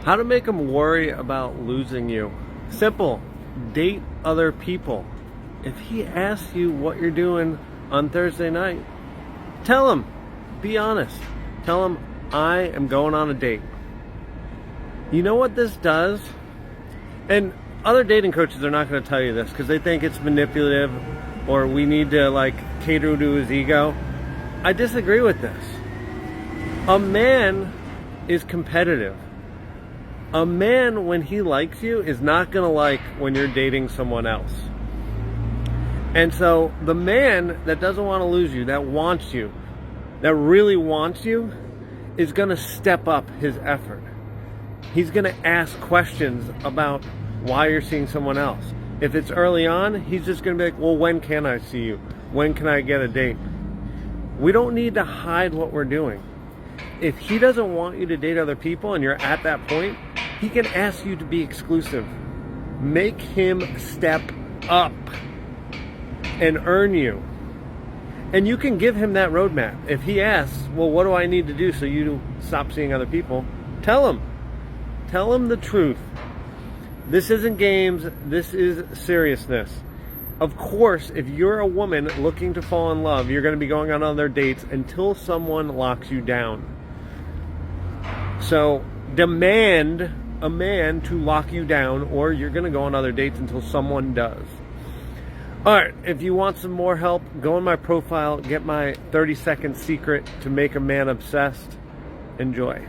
How to make them worry about losing you. Simple. Date other people. If he asks you what you're doing on Thursday night, tell him. Be honest. Tell him, I am going on a date. You know what this does? And other dating coaches are not going to tell you this because they think it's manipulative or we need to cater to his ego. I disagree with this. A man is competitive. A man, when he likes you, is not going to like when you're dating someone else. And so the man that doesn't want to lose you, that wants you, that really wants you, is going to step up his effort. He's going to ask questions about why you're seeing someone else. If it's early on, he's just going to be like, well, when can I see you? When can I get a date? We don't need to hide what we're doing. If he doesn't want you to date other people and you're at that point, he can ask you to be exclusive. Make him step up and earn you. And you can give him that roadmap. If he asks, well, what do I need to do so you stop seeing other people? Tell him. Tell him the truth. This isn't games. This is seriousness. Of course, if you're a woman looking to fall in love, you're going to be going on other dates until someone locks you down. So demand a man to lock you down, or you're going to go on other dates until someone does. All right, if you want some more help, go on my profile, get my 30-second secret to make a man obsessed. Enjoy.